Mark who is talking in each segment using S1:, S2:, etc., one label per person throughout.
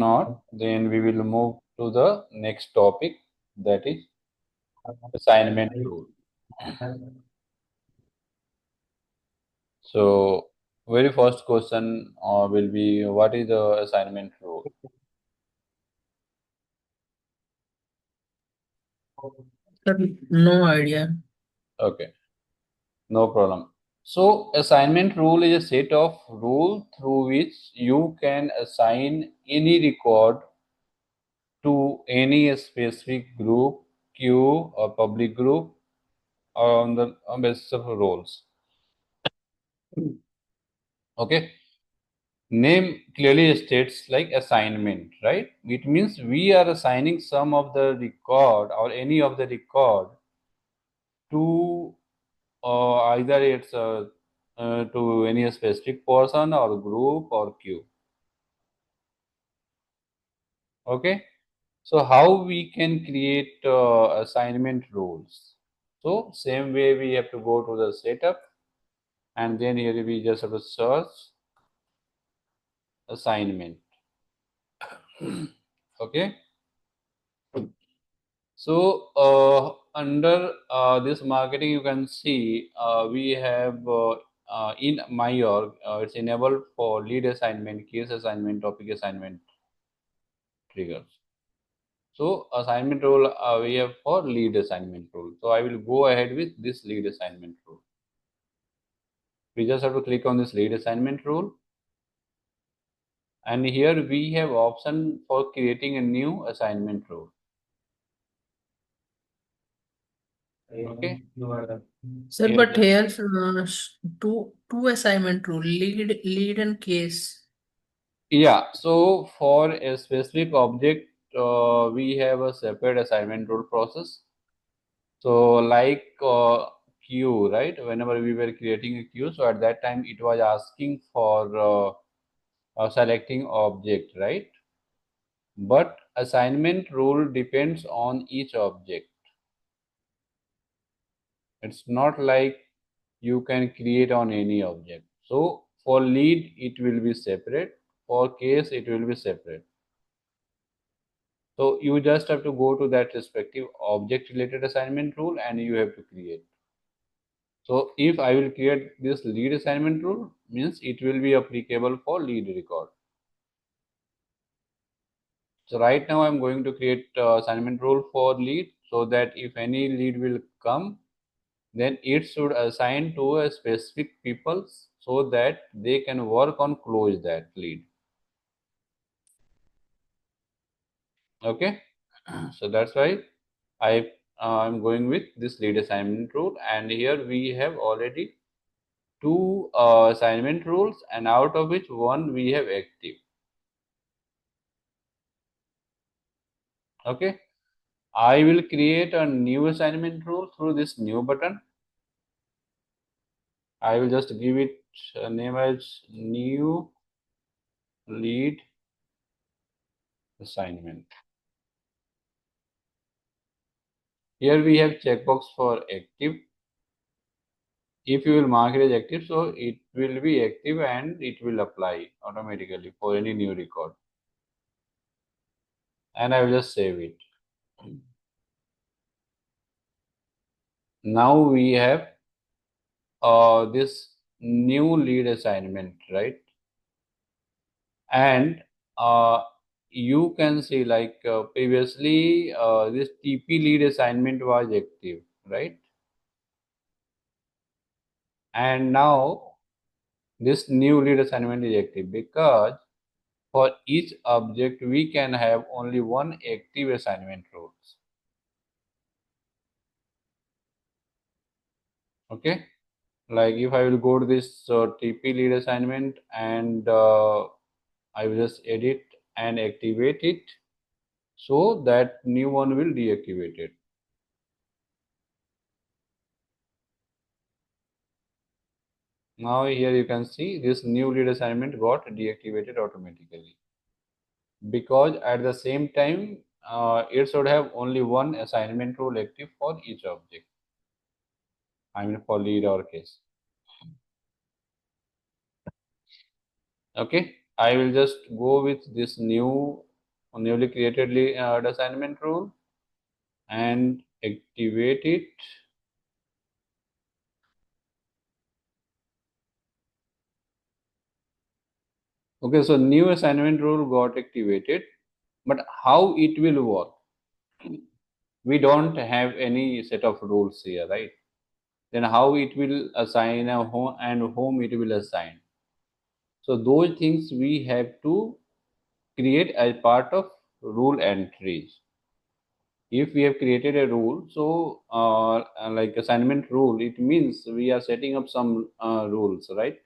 S1: Not, then we will move to the next topic, that is assignment rule. So, very first question will be, what is the assignment rule?
S2: Sir, no idea.
S1: Okay, no problem. So, assignment rule is a set of rules through which you can assign any record to any specific group, queue, or public group, or on the basis of roles. Okay. Name clearly states like assignment, right? It means we are assigning some of the record or any of the record to either it's to any specific person or group or queue. Okay, so how we can create assignment rules? So same way we have to go to the setup, and then here we just have to search assignment. Okay. So under this marketing, you can see we have in my org, it's enabled for lead assignment, case assignment, topic assignment triggers. So assignment rule we have for lead assignment rule. So I will go ahead with this lead assignment rule. We just have to click on this lead assignment rule, and here we have option for creating a new assignment rule. Okay.
S2: Sir,
S1: Here
S2: but
S1: just
S2: here two assignment rule, lead and case.
S1: Yeah, so for a specific object, we have a separate assignment rule process. So like queue, right? Whenever we were creating a queue, so at that time it was asking for selecting object, right? But assignment rule depends on each object. It's not like you can create on any object. So for lead, it will be separate. For case, it will be separate. So you just have to go to that respective object related assignment rule and you have to create. So if I will create this lead assignment rule, means it will be applicable for lead record. So right now I'm going to create assignment rule for lead, so that if any lead will come, then it should assign to a specific people so that they can work on close that lead. Okay. So that's why I'm going with this lead assignment rule, and here we have already two assignment rules, and out of which one we have active. Okay, I will create a new assignment rule through this new button. I will just give it a name as new lead assignment. Here we have checkbox for active. If you will mark it as active, so it will be active and it will apply automatically for any new record. And I will just save it. Now we have this new lead assignment, right? And you can see like previously this TP lead assignment was active, right? And now this new lead assignment is active because for each object we can have only one active assignment rules. Okay, like if I will go to this TP lead assignment and I will just edit and activate it, so that new one will deactivate it. Now here you can see this new lead assignment got deactivated automatically, because at the same time it should have only one assignment rule active for each object. I mean for lead or case. Okay, I will just go with this new newly created assignment rule and activate it. Okay, so new assignment rule got activated, but how it will work? We don't have any set of rules here, right? Then how it will assign a home and whom it will assign? So those things we have to create as part of rule entries. If we have created a rule, so like assignment rule, it means we are setting up some rules, right?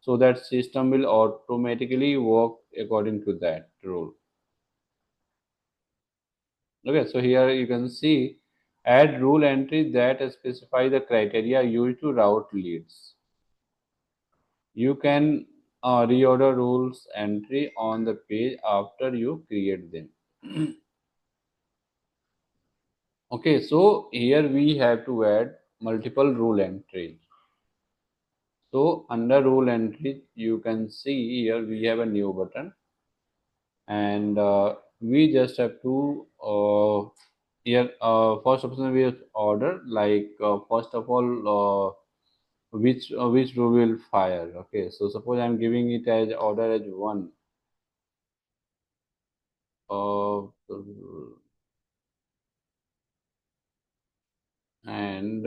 S1: So that system will automatically work according to that rule. Okay, so here you can see add rule entry that specify the criteria used to route leads. You can reorder rules entry on the page after you create them. Okay, so here we have to add multiple rule entries. So under rule entry, you can see here we have a new button, and we just have to here first option we have order, like first of all which rule will fire. Okay, so suppose I'm giving it as order as one. uh, and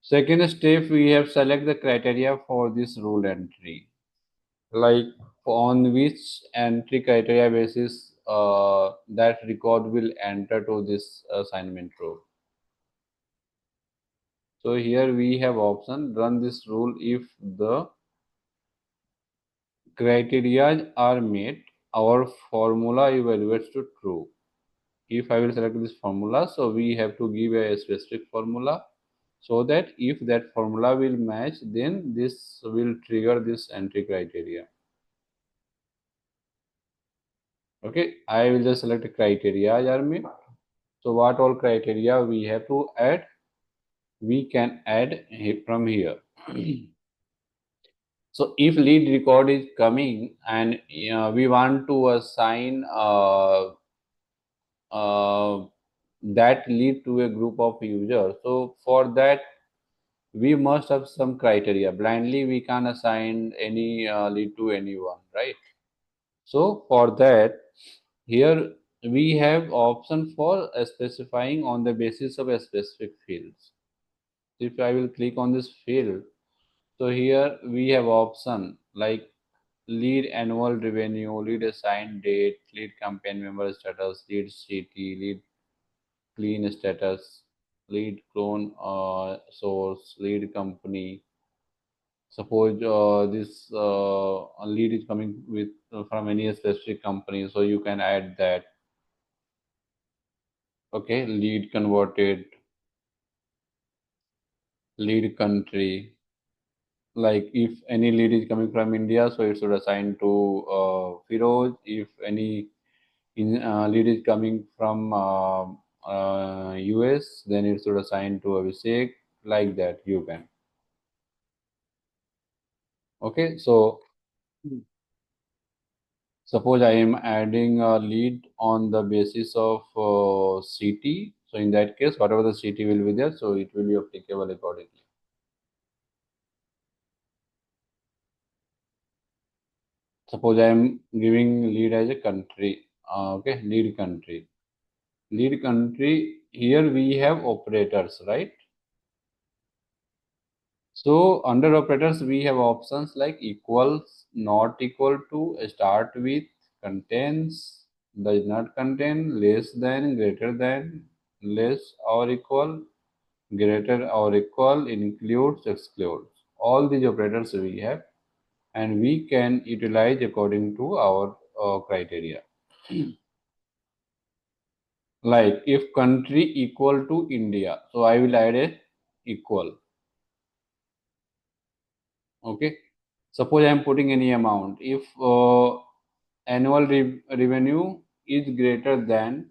S1: second step, we have select the criteria for this rule entry, like on which entry criteria basis that record will enter to this assignment rule. So here we have option run this rule if the criteria are met, our formula evaluates to true. If I will select this formula, so we have to give a specific formula, so that if that formula will match, then this will trigger this entry criteria. Okay, I will just select criteria army. So what all criteria we have to add? We can add from here. So if lead record is coming and we want to assign that lead to a group of users, so for that we must have some criteria. Blindly we can assign any lead to anyone, right? So for that, here we have option for specifying on the basis of a specific fields. If I will click on this field, so here we have option like lead annual revenue, lead assigned date, lead campaign member status, lead city, lead clean status, lead clone source, lead company. Suppose this lead is coming with from any specific company, so you can add that. Okay, lead converted, lead country. Like if any lead is coming from India, so it should assign to Firoz. If any lead is coming from US, then it should assign to Abhishek. Like that, you can. Okay, so suppose I am adding a lead on the basis of city. So in that case, whatever the city will be there, so it will be applicable accordingly. Suppose I am giving lead as a country. Okay, lead country. Lead country. Here we have operators, right? So under operators, we have options like equals, not equal to, start with, contains, does not contain, less than, greater than, less or equal, greater or equal, includes, excludes. All these operators we have, and we can utilize according to our criteria. Like if country equal to India, so I will add a equal. Okay. Suppose I am putting any amount. If annual revenue is greater than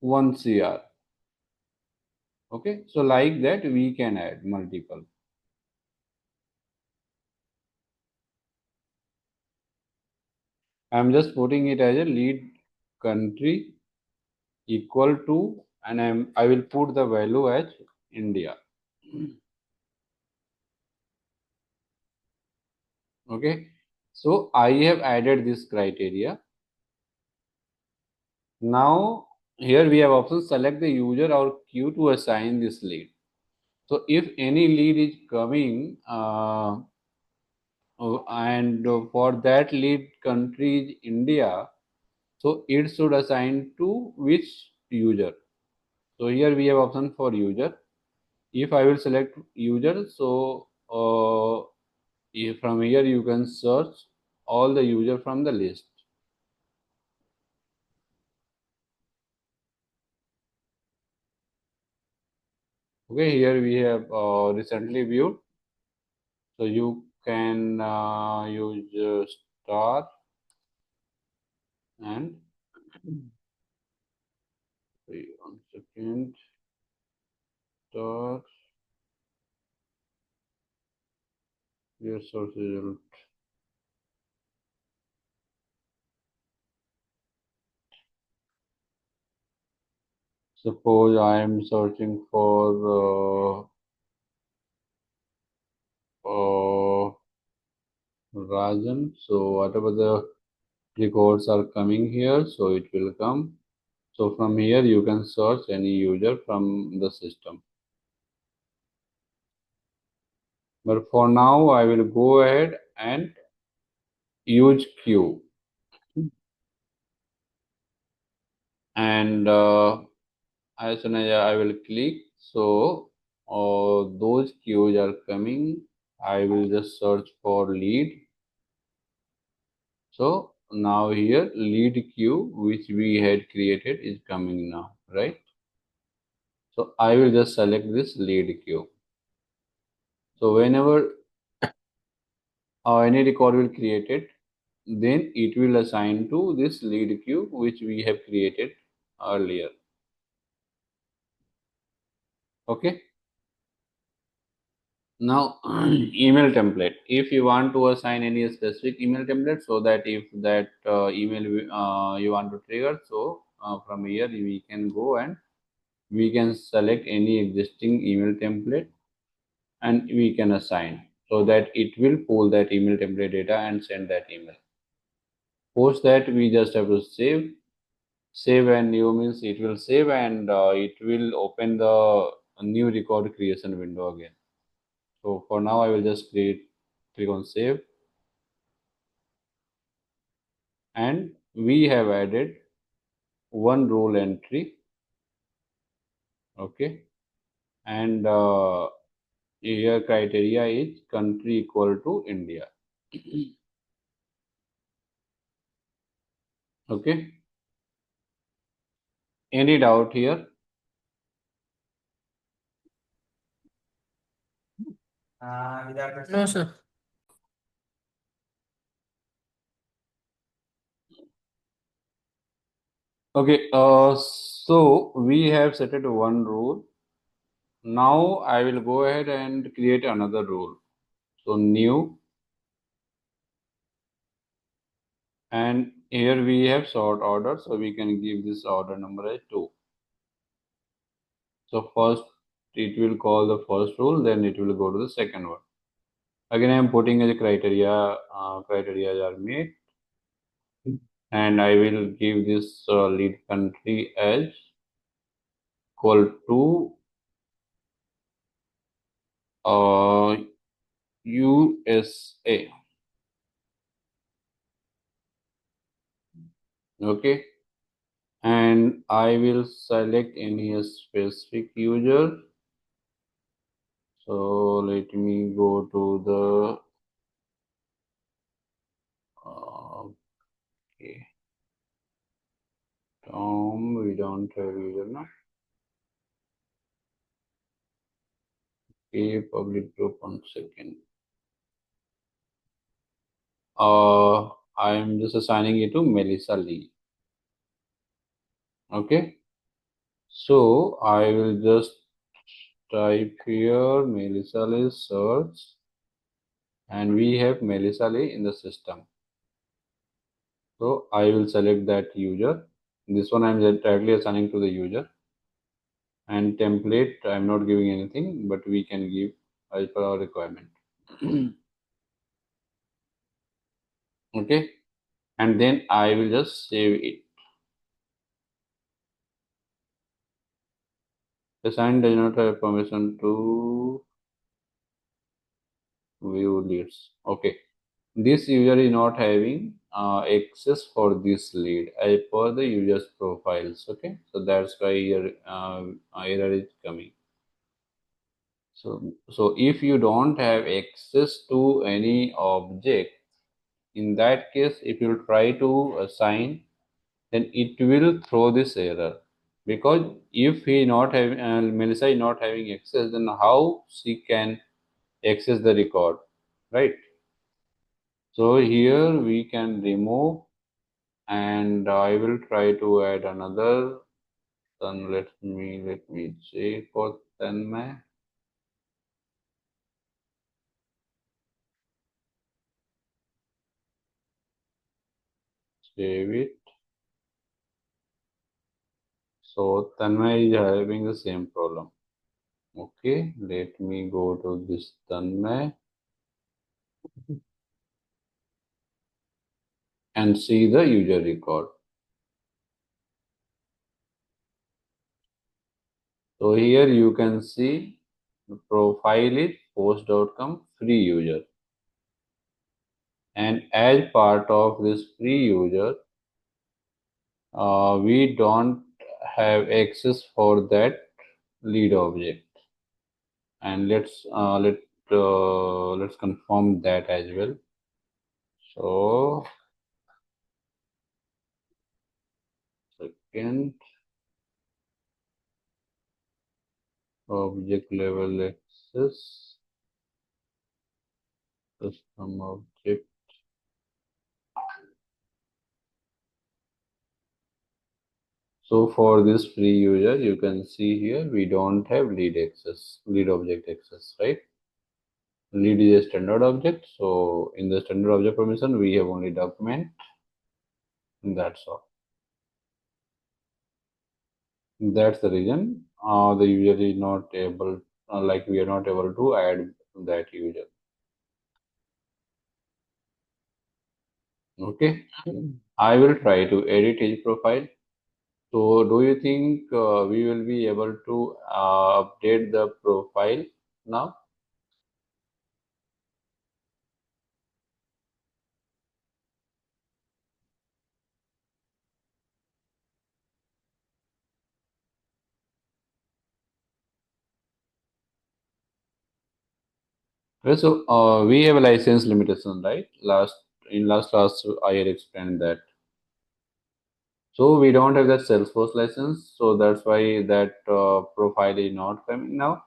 S1: 1 CR. Okay, so like that we can add multiple. I'm just putting it as a lead country equal to, and I will put the value as India. Okay, so I have added this criteria. Now here we have option select the user or queue to assign this lead. So if any lead is coming and for that lead country is India, so it should assign to which user. So here we have option for user. If I will select user, so from here you can search all the user from the list. Okay, here we have recently viewed. So you can use star and wait 1 second, star your source result. Suppose I am searching for Rajan. So whatever the records are coming here, so it will come. So from here you can search any user from the system. But for now, I will go ahead and use queue. And as soon as I will click, so those queues are coming. I will just search for lead. So now here lead queue which we had created is coming now, right? So I will just select this lead queue. So whenever any record will create it, then it will assign to this lead queue which we have created earlier. Okay. Now email template. If you want to assign any specific email template, so that if that email you want to trigger, so from here we can go and we can select any existing email template and we can assign so that it will pull that email template data and send that email. Post that we just have to save and new means it will save and it will open the new record creation window again. So for now I will just click on save, and we have added one rule entry. Okay, and here criteria is country equal to India. Okay, any doubt here?
S2: No, sir.
S1: Okay, so we have set it one rule. Now I will go ahead and create another rule. So new, and here we have sort order, so we can give this order number as 2. So first it will call the first rule, then it will go to the second one. Again, I am putting as a criteria are made, and I will give this lead country as equal to uh, USA. Okay, and I will select any specific user. So let me go to the okay. Tom, we don't have user now. Okay, public group 1 second. I'm just assigning it to Melissa Lee. Okay, so I will just type here Melissa Lee search, and we have Melissa Lee in the system. So I will select that user. This one I'm directly assigning to the user. And template, I'm not giving anything, but we can give as per our requirement. Okay, and then I will just save it. The sign does not have permission to view leads. Okay, this user is not having access for this lead as per the user's profiles. Okay, so that's why your error is coming. So if you don't have access to any object, in that case, if you try to assign, then it will throw this error, because if he not having Melissa is not having access, then how she can access the record, right? So here we can remove, and I will try to add another. Then let me check for Tanmay. Save it. So Tanmay is having the same problem. Okay, let me go to this Tanmay and see the user record. So here you can see the profile is post.com free user, and as part of this free user, we don't have access for that lead object, and let's confirm that as well. So second, object level access, custom object. So for this free user, you can see here we don't have lead object access, right? Lead is a standard object. So in the standard object permission, we have only document, and that's all. That's the reason the user is not able, like we are not able to add that user. Okay. I will try to edit his profile. So do you think we will be able to update the profile now? Okay, so we have a license limitation, right? Last class I had explained that. So we don't have that Salesforce license, so that's why that profile is not coming now.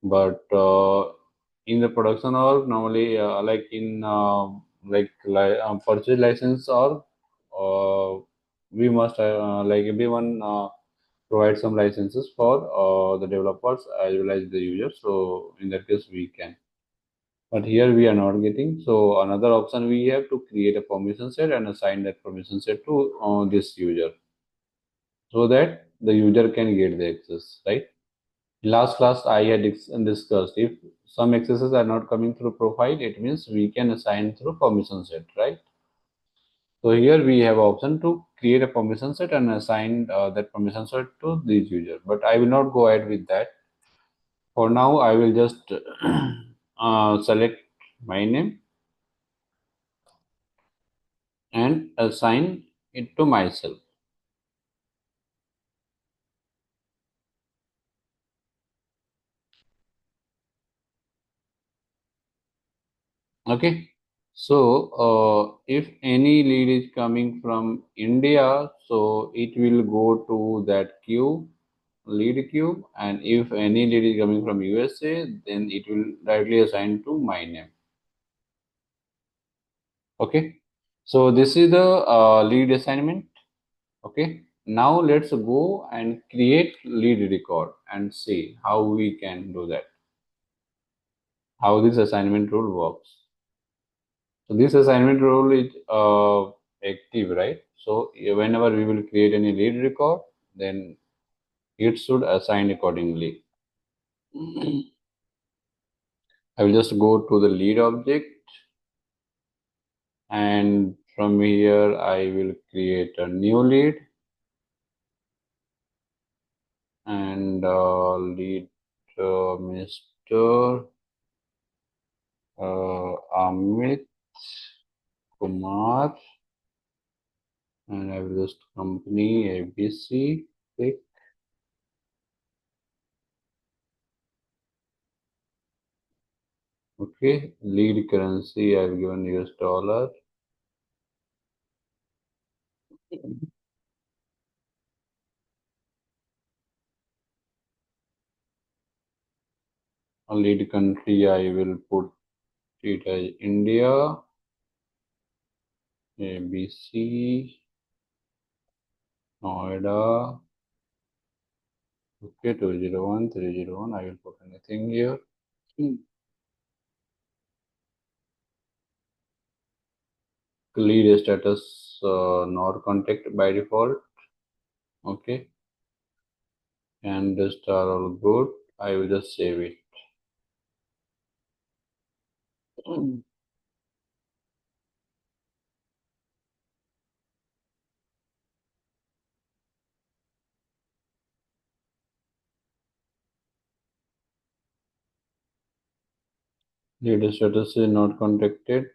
S1: But in the production org, normally like in purchase license org, we must like everyone provide some licenses for the developers as well as the users. So in that case, we can. But here we are not getting. So another option, we have to create a permission set and assign that permission set to this user, so that the user can get the access, right? Last class I had discussed, if some accesses are not coming through profile, it means we can assign through permission set, right? So here we have option to create a permission set and assign that permission set to this user. But I will not go ahead with that. For now, I will just select my name and assign it to myself. Okay. So if any lead is coming from India, so it will go to that queue, lead queue, and if any lead is coming from USA, then it will directly assign to my name. Okay. So this is the lead assignment. Okay. Now let's go and create lead record and see how we can do that, how this assignment rule works. So this assignment rule is active, right? So whenever we will create any lead record, then it should assign accordingly. I will just go to the lead object, and from here I will create a new lead, and lead Mr. Amit Kumar, and I will just company ABC. Click. Okay, lead currency I've given US dollar. Lead country I will put it as India. ABC, Noida. Okay, 201, 301. I will put anything here. Lead status not contact by default. Okay, and the star all good. I will just save it. Lead status is not contacted.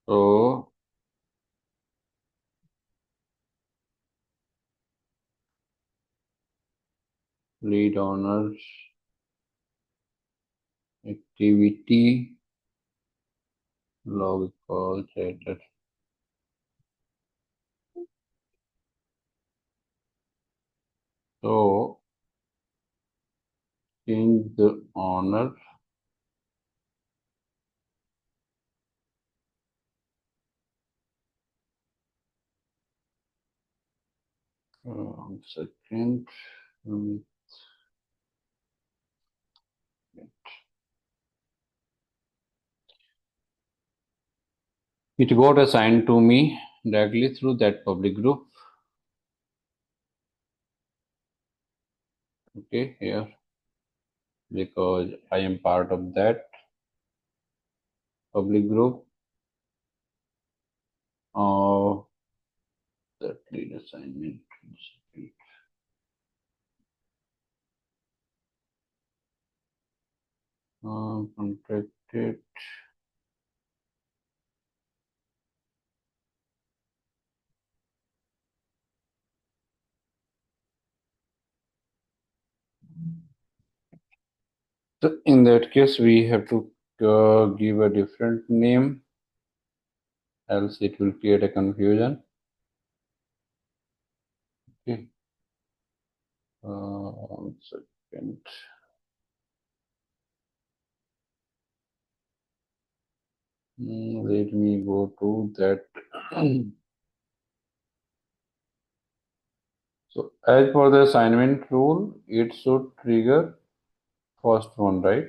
S1: So lead owners activity log call status. So change the owner. Second. It got assigned to me directly through that public group. Okay, here, because I am part of that public group of that lead assignment. Contracted. So in that case, we have to give a different name, else it will create a confusion. Okay. 1 second. Let me go to that. So as for the assignment rule, it should trigger first one, right?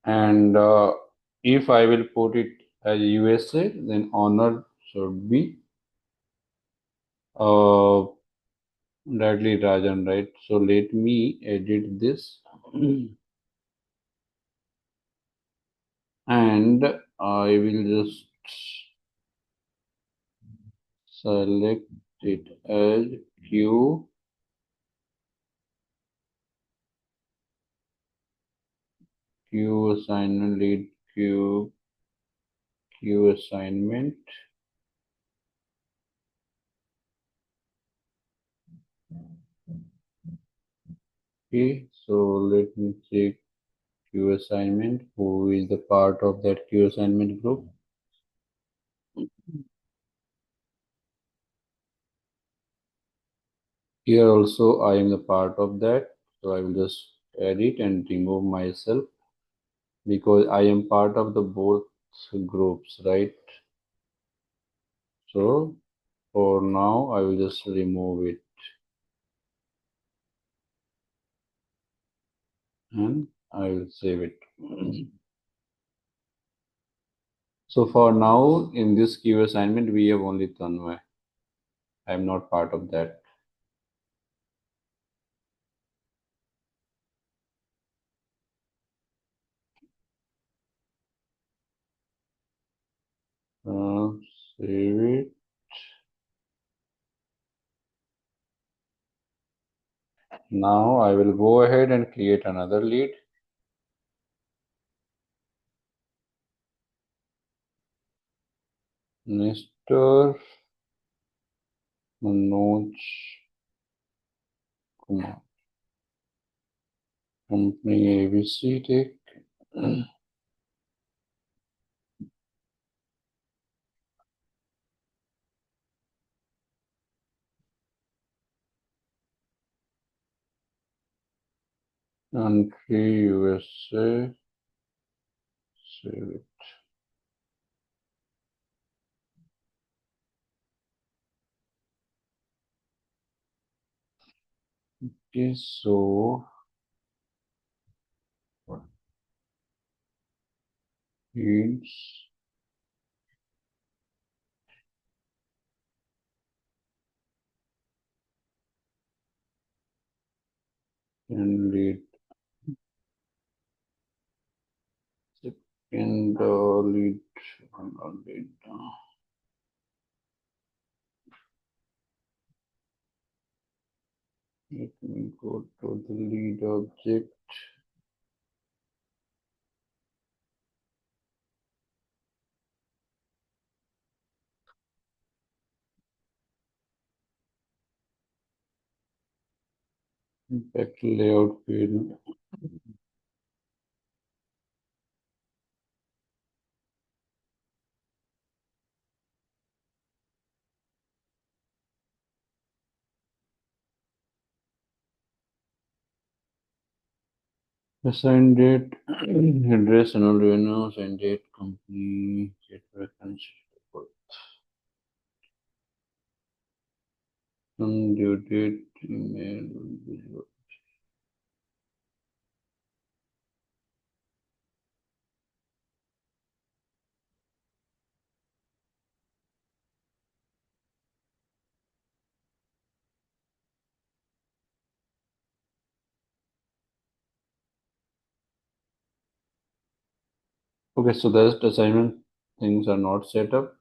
S1: And if I will put it as USA, then honor should be Radley Rajan, right? So let me edit this and I will just select it as Q assignment lead Q assignment. Okay, so let me check Q assignment, who is the part of that Q assignment group. Here also I am the part of that. So I will just edit and remove myself because I am part of the both groups, right? So for now I will just remove it and I will save it. So for now in this queue assignment we have only Tanmay. I am not part of that. Uh, Save it. Now I will go ahead and create another lead. Mr. Manoj Kumar, company ABC Tech. Country USA. Save it. Okay, so leads and lead second lead lead. Let me go to the lead object. Impact layout field. Assign date, address, annual revenue, assign date, company, get reference, due date, email. Okay, so the assignment things are not set up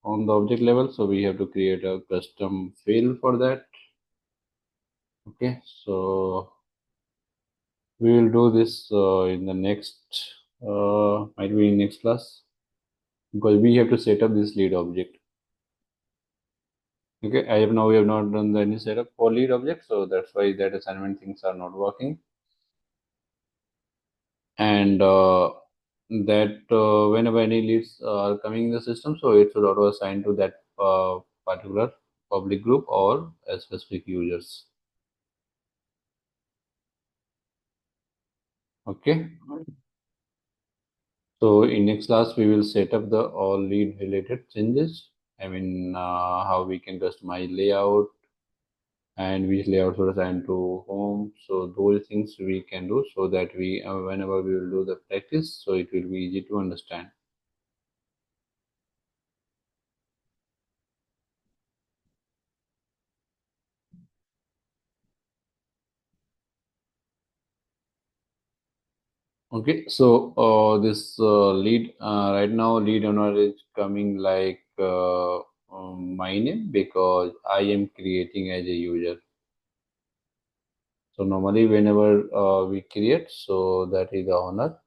S1: on the object level, so we have to create a custom field for that. Okay, so we will do this in the next, might be in next class, because we have to set up this lead object. Okay, we have not done any setup for lead object, so that's why that assignment things are not working. And that whenever any leads are coming in the system, so it should auto assign to that particular public group or a specific users. Okay, so in next class we will set up the all lead related changes. I mean how we can customize layout and which layouts are assigned to home. So those things we can do so that we whenever we will do the practice, so it will be easy to understand. Okay, so this lead right now lead owner is coming like my name because I am creating as a user. So normally whenever we create, so that is the owner.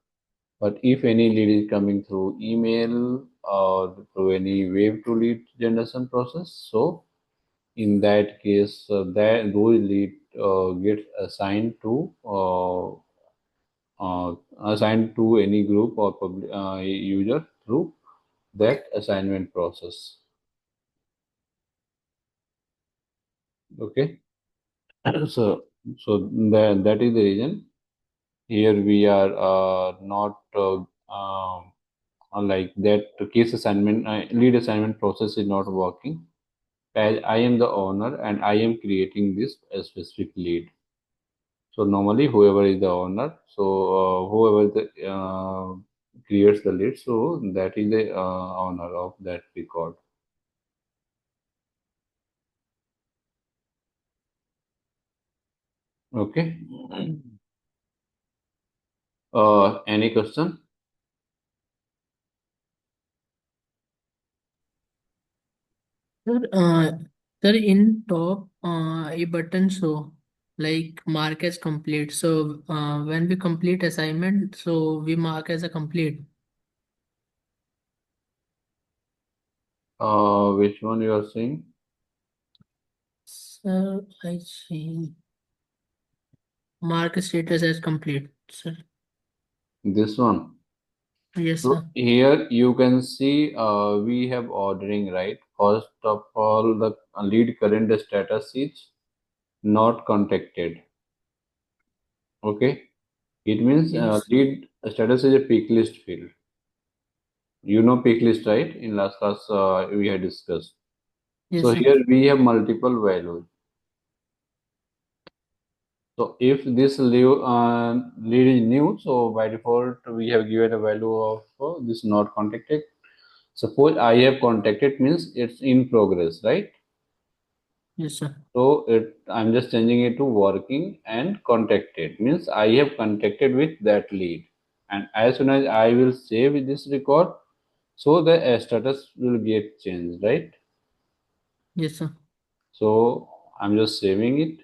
S1: But if any lead is coming through email or through any wave to lead generation process, so in that case, that those lead get assigned to any group or user through that assignment process. Okay. So, that is the reason. Here we are not like that case assignment, lead assignment process is not working. As I am the owner and I am creating this specific lead. So normally whoever is the owner, so whoever creates the lead, so that is the owner of that record. Okay. Any question?
S2: Sir, sir, in top, a button show like mark as complete. So when we complete assignment, so we mark as a complete.
S1: Which one you are saying?
S2: Sir, I see. Mark status as complete, sir.
S1: This one.
S2: Yes,
S1: So
S2: sir.
S1: here you can see we have ordering, right? First of all, the lead current status is not contacted. Okay. It means
S2: Yes,
S1: lead status is a pick list field. You know pick list, right? In last class we had discussed.
S2: yes,
S1: So
S2: sir.
S1: here we have multiple values. So if this lead is new, so by default we have given a value of this not contacted. Suppose I have contacted means it's in progress, right?
S2: Yes, sir.
S1: So I'm just changing it to working and contacted means I have contacted with that lead. And as soon as I will save this record, so the status will get changed, right?
S2: Yes, sir.
S1: So I'm just saving it.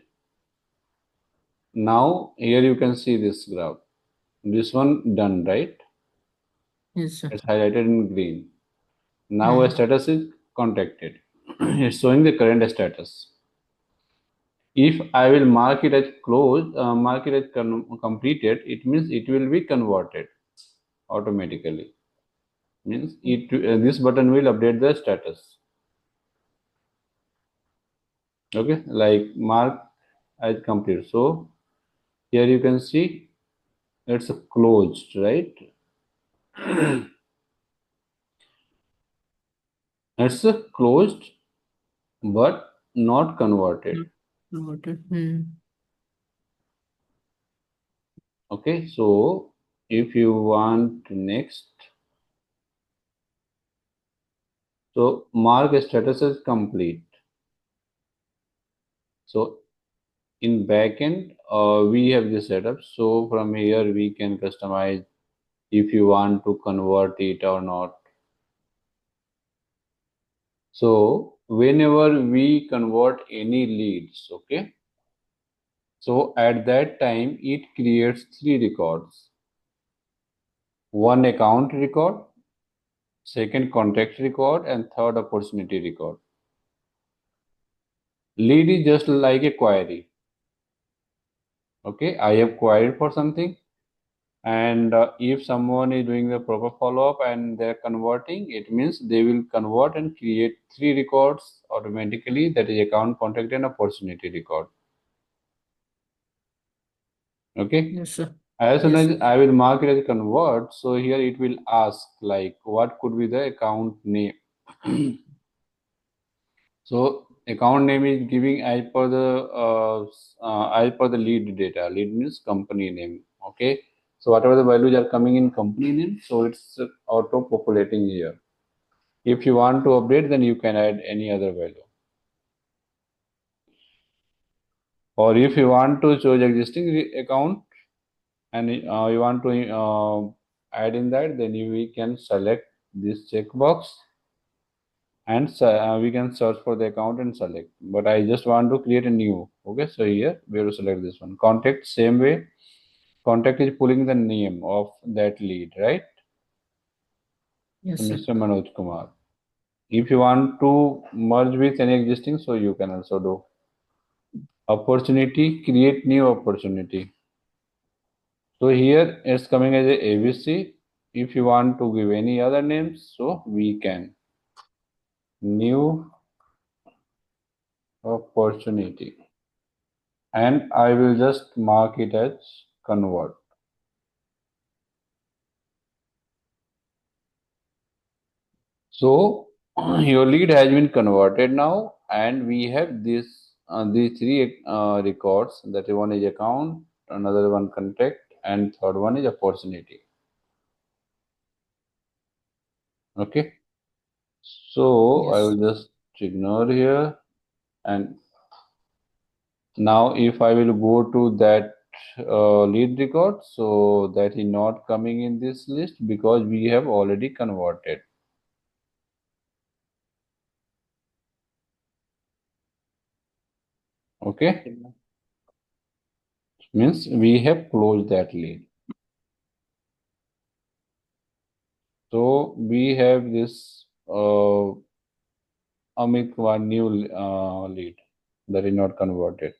S1: Now here you can see this graph. This one done, right?
S2: Yes, sir.
S1: It's highlighted in green. Now a
S2: Hmm.
S1: status is contacted. It's showing the current status. If I will mark it as closed, mark it as completed, it means it will be converted automatically. Means it this button will update the status. Okay, like mark as complete. So here you can see it's closed, right? It's closed but not converted.
S2: Noted. Hmm.
S1: Okay, so if you want next, so mark status as complete. So in backend, we have this setup. So from here we can customize if you want to convert it or not. So whenever we convert any leads, okay, so at that time it creates three records: one account record, second contact record, and third opportunity record. Lead is just like a query. Okay, I have queried for something, and if someone is doing the proper follow-up and they're converting, it means they will convert and create three records automatically. That is account, contact, and opportunity record. Okay.
S2: Yes, sir.
S1: As soon
S2: Yes,
S1: as
S2: sir.
S1: I will mark it as convert, so here it will ask like what could be the account name. So account name is giving as per the lead data. Lead means company name. Okay. So whatever the values are coming in company name, so it's auto populating here. If you want to update, then you can add any other value. Or if you want to choose existing account and you want to add in that, then we can select this checkbox and we can search for the account and select. But I just want to create a new. Okay, so here we have to select this one. Contact, same way. Contact is pulling the name of that lead, right? So
S2: Yes, sir.
S1: Mr. Manoj Kumar. If you want to merge with any existing, so you can also do. Opportunity, create new opportunity. So here it's coming as a ABC. If you want to give any other names, so we can. New opportunity. and I will just mark it as convert. So your lead has been converted now, and we have these three records. That one is account, another one contact, and third one is opportunity. Okay, so I will
S2: Yes.
S1: just ignore here, and now if I will go to that lead record, so that is not coming in this list because we have already converted. Okay, means we have closed that lead. So we have this Amit one new lead that is not converted.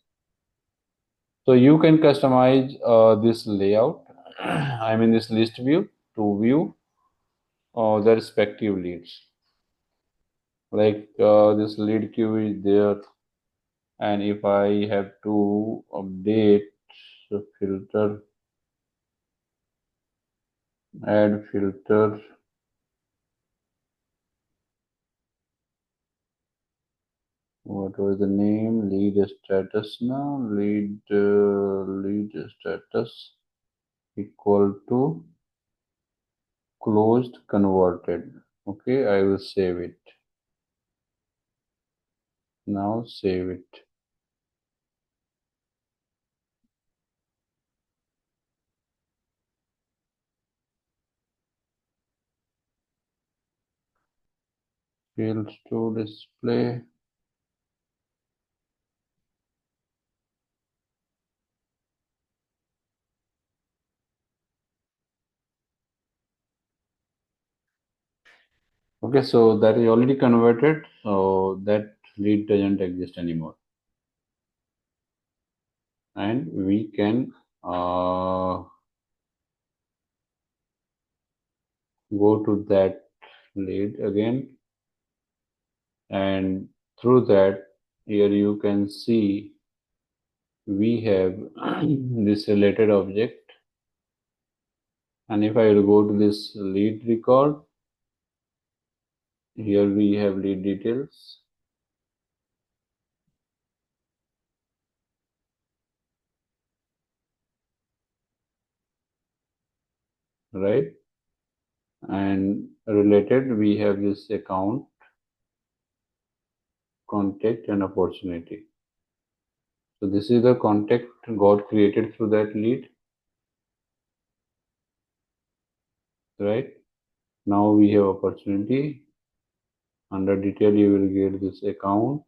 S1: So you can customize this layout. I mean this list view to view the respective leads. Like this lead queue is there, and if I have to update the filter, add filter. What was the name? Lead status now. Lead status equal to closed converted. Okay, I will save it. Now save it. Fields to display. Okay, so that is already converted. So that lead doesn't exist anymore. And we can go to that lead again, and through that here you can see we have this related object, and if I will go to this lead record, here we have lead details, right? And related we have this account, contact, and opportunity. So this is the contact got created through that lead, right? Now we have opportunity. Under detail you will get this account.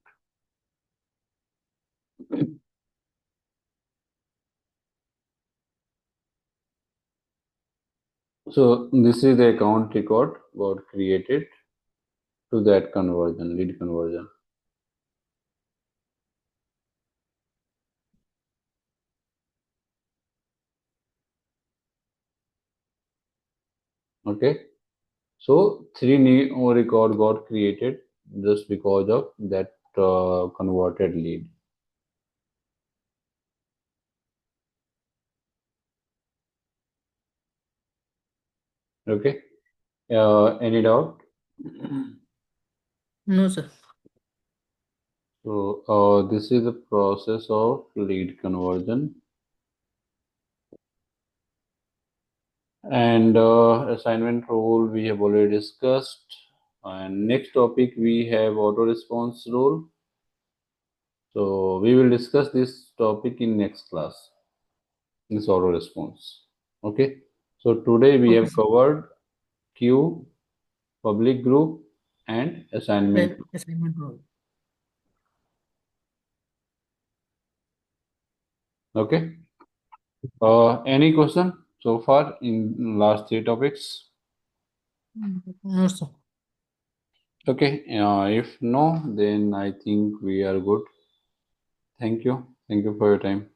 S1: So this is the account record got created to that conversion, lead conversion. Okay. So three new record got created just because of that converted lead. Okay. Any doubt?
S2: No, sir.
S1: So this is the process of lead conversion. And assignment rule we have already discussed. And next topic we have auto response rule. So we will discuss this topic in next class. This auto response. Okay. So today we
S2: Okay,
S1: have
S2: sir.
S1: covered queue, public group, and assignment.
S2: Then assignment rule.
S1: Okay. Any question so far in last three topics?
S2: No, sir.
S1: Okay. If no, then I think we are good. Thank you. Thank you for your time.